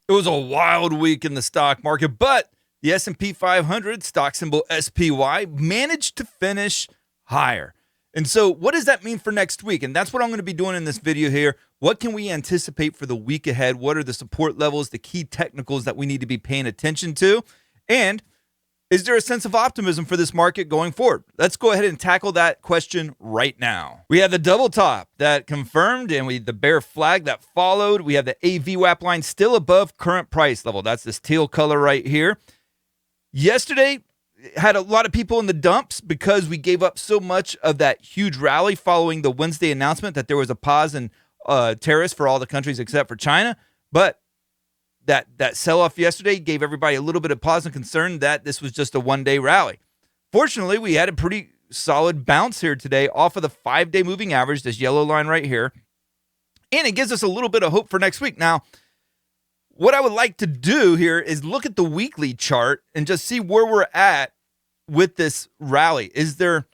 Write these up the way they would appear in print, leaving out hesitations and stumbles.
It was a wild week in the stock market, but the S&P 500, stock symbol SPY, managed to finish higher. And so what does that mean for next week? And that's what I'm going to be doing in this video here. What can we anticipate for the week ahead? What are the support levels, the key technicals that we need to be paying attention to? And is there a sense of optimism for this market going forward? Let's go ahead and tackle that question right now. We have the double top that confirmed and the bear flag that followed. We have the AVWAP line still above current price level. That's this teal color right here. Yesterday had a lot of people in the dumps because we gave up so much of that huge rally following the Wednesday announcement that there was a pause in tariffs for all the countries except for China. But that sell-off yesterday gave everybody a little bit of pause and concern that this was just a one-day rally. Fortunately, we had a pretty solid bounce here today off of the 5-day moving average, this yellow line right here. And it gives us a little bit of hope for next week. Now, what I would like to do here is look at the weekly chart and just see where we're at with this rally. Is there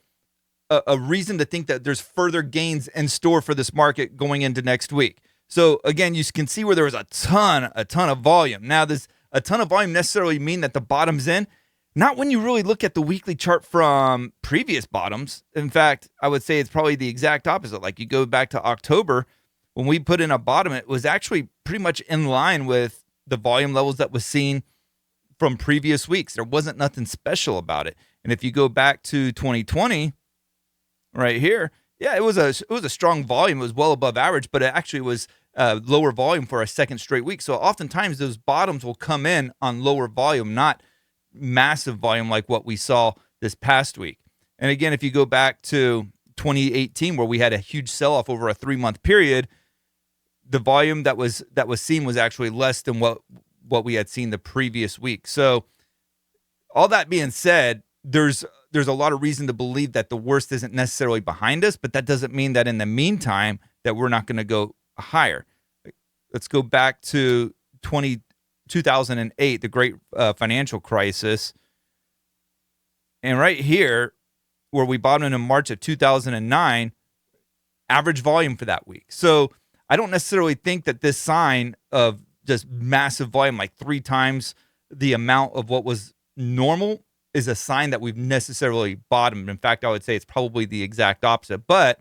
a reason to think that there's further gains in store for this market going into next week? So again, you can see where there was a ton of volume. Now, does a ton of volume necessarily mean that the bottom's in? Not when you really look at the weekly chart from previous bottoms. In fact, I would say it's probably the exact opposite. Like you go back to October, when we put in a bottom, it was actually pretty much in line with the volume levels that was seen from previous weeks. There wasn't nothing special about it. And if you go back to 2020, right here, yeah, it was a strong volume. It was well above average, but it actually was lower volume for a second straight week. So oftentimes those bottoms will come in on lower volume, not massive volume like what we saw this past week. And again, if you go back to 2018, where we had a huge sell-off over a 3-month period, the volume that was seen was actually less than what we had seen the previous week. So all that being said, there's a lot of reason to believe that the worst isn't necessarily behind us, but that doesn't mean that in the meantime that we're not going to go higher. Let's go back to 2008, the great financial crisis. And right here, where we bottomed in March of 2009, average volume for that week. So I don't necessarily think that this sign of just massive volume, like 3 times the amount of what was normal, is a sign that we've necessarily bottomed. In fact, I would say it's probably the exact opposite. But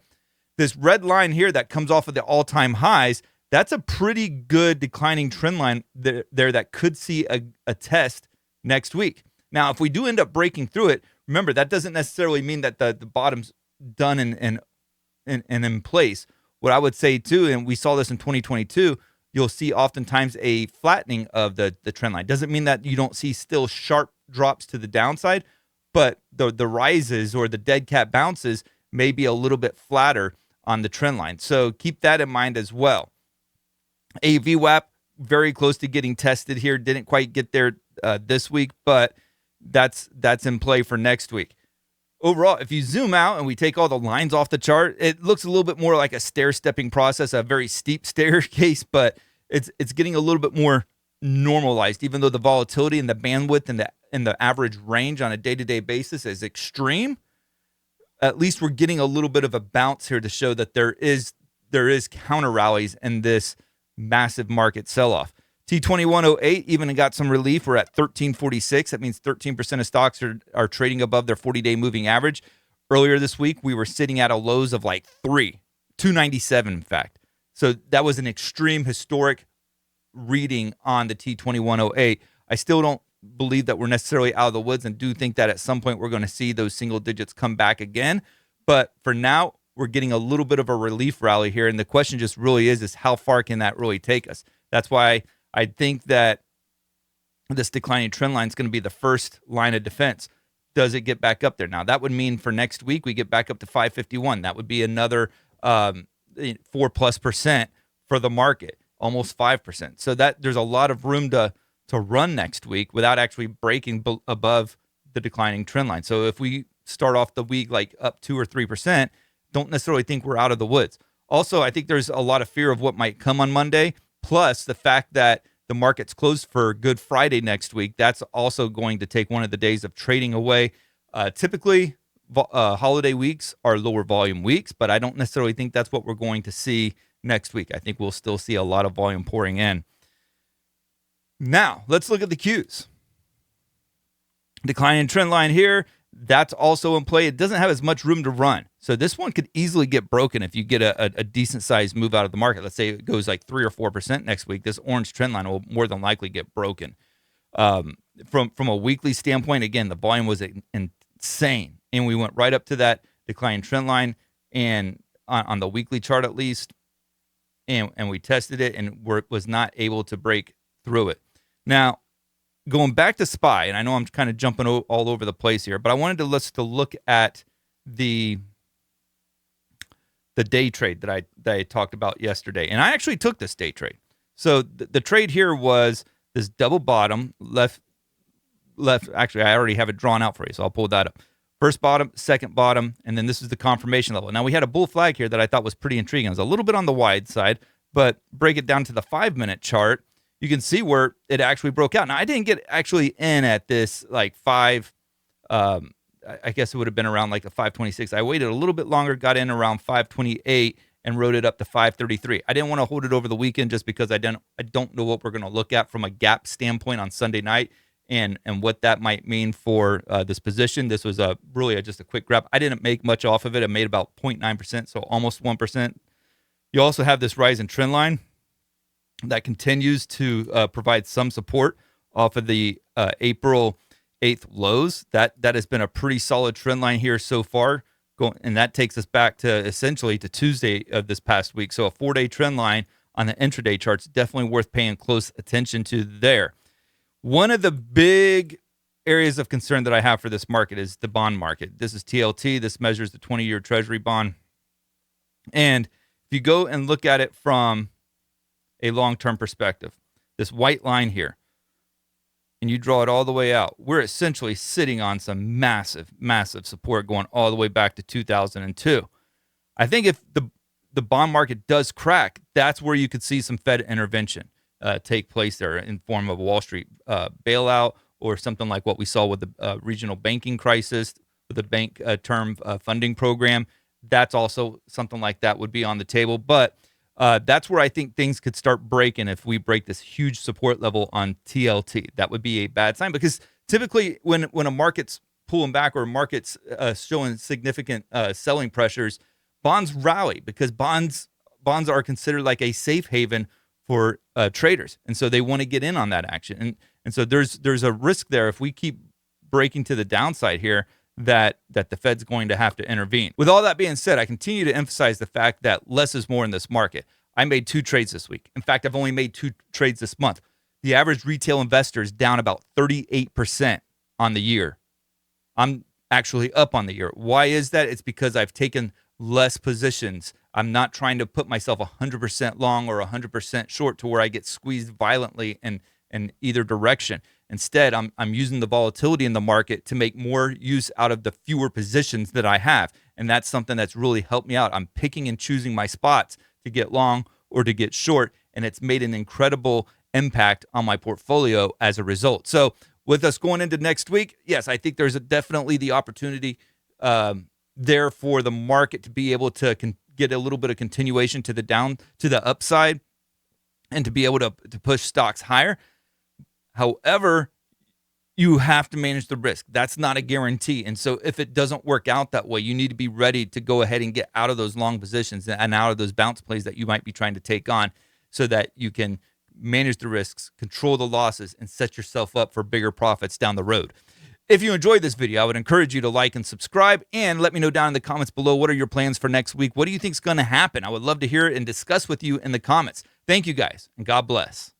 this red line here that comes off of the all-time highs, that's a pretty good declining trend line there that could see a test next week. Now, if we do end up breaking through it, remember, that doesn't necessarily mean that the bottom's done and in place. What I would say, too, and we saw this in 2022, you'll see oftentimes a flattening of the trend line. Doesn't mean that you don't see still sharp drops to the downside, but the rises or the dead cat bounces may be a little bit flatter on the trend line. So keep that in mind as well. AVWAP, very close to getting tested here. Didn't quite get there this week, but that's in play for next week. Overall, if you zoom out and we take all the lines off the chart, it looks a little bit more like a stair-stepping process, a very steep staircase, but it's getting a little bit more normalized, even though the volatility and the bandwidth and the average range on a day-to-day basis is extreme. At least we're getting a little bit of a bounce here to show that there is counter rallies in this massive market sell-off. T2108 even got some relief. We're at 1346. That means 13% of stocks are trading above their 40-day moving average. Earlier this week, we were sitting at a lows of like 297 in fact. So that was an extreme historic reading on the T2108. I still don't believe that we're necessarily out of the woods and do think that at some point we're going to see those single digits come back again. But for now, we're getting a little bit of a relief rally here. And the question just really is how far can that really take us? That's why I think that this declining trend line is going to be the first line of defense. Does it get back up there? Now, that would mean for next week, we get back up to 551. That would be another 4+% for the market, almost 5%. So that there's a lot of room to run next week without actually breaking above the declining trend line. So if we start off the week like up 2 or 3%, don't necessarily think we're out of the woods. Also, I think there's a lot of fear of what might come on Monday, plus the fact that the market's closed for Good Friday next week. That's also going to take one of the days of trading away. Typically, holiday weeks are lower volume weeks, but I don't necessarily think that's what we're going to see next week. I think we'll still see a lot of volume pouring in. Now, let's look at the Qs. Declining trend line here. That's also in play. It doesn't have as much room to run. So this one could easily get broken if you get a decent sized move out of the market. Let's say it goes like 3 or 4% next week. This orange trend line will more than likely get broken. From a weekly standpoint, again, the volume was insane. And we went right up to that declining trend line and on the weekly chart at least. And we tested it and was not able to break through it. Now, going back to SPY, and I know I'm kind of jumping all over the place here, but I wanted to look at the day trade that I talked about yesterday. And I actually took this day trade. So the trade here was this double bottom, left. Actually, I already have it drawn out for you, so I'll pull that up. First bottom, second bottom, and then this is the confirmation level. Now, we had a bull flag here that I thought was pretty intriguing. It was a little bit on the wide side, but break it down to the 5-minute chart, you can see where it actually broke out. Now, I didn't get actually in at this like 5, I guess it would have been around like the 526. I waited a little bit longer, got in around 528, and rode it up to 533. I didn't want to hold it over the weekend just because I don't know what we're going to look at from a gap standpoint on Sunday night and what that might mean for this position. This was really just a quick grab. I didn't make much off of it. I made about 0.9%, so almost 1%. You also have this rise in trend line that continues to provide some support off of the April 8th lows. That has been a pretty solid trend line here so far, and that takes us back to essentially to Tuesday of this past week. So a 4-day trend line on the intraday charts, definitely worth paying close attention to there. One of the big areas of concern that I have for this market is the bond market. This is TLT. This measures the 20-year Treasury bond. And if you go and look at it from a long-term perspective, this white line here, and you draw it all the way out, we're essentially sitting on some massive, massive support going all the way back to 2002. I think if the bond market does crack, that's where you could see some Fed intervention take place there in form of a Wall Street bailout or something like what we saw with the regional banking crisis, with the bank term funding program. That's also something like that would be on the table. But that's where I think things could start breaking if we break this huge support level on TLT. That would be a bad sign because typically when a market's pulling back or market's showing significant selling pressures, bonds rally because bonds are considered like a safe haven for traders. And so they want to get in on that action. And so there's a risk there if we keep breaking to the downside here that the Fed's going to have to intervene. With all that being said, I continue to emphasize the fact that less is more in this market. I made 2 trades this week. In fact, I've only made 2 trades this month. The average retail investor is down about 38% on the year. I'm actually up on the year. Why is that? It's because I've taken less positions. I'm not trying to put myself 100% long or 100% short to where I get squeezed violently in either direction. Instead, I'm using the volatility in the market to make more use out of the fewer positions that I have. And that's something that's really helped me out. I'm picking and choosing my spots to get long or to get short. And it's made an incredible impact on my portfolio as a result. So with us going into next week, yes, I think there's definitely the opportunity there for the market to be able to get a little bit of continuation to the upside and to be able to push stocks higher. However, you have to manage the risk. That's not a guarantee. And so if it doesn't work out that way, you need to be ready to go ahead and get out of those long positions and out of those bounce plays that you might be trying to take on so that you can manage the risks, control the losses, and set yourself up for bigger profits down the road. If you enjoyed this video, I would encourage you to like and subscribe and let me know down in the comments below, what are your plans for next week? What do you think is going to happen? I would love to hear it and discuss with you in the comments. Thank you guys, and God bless.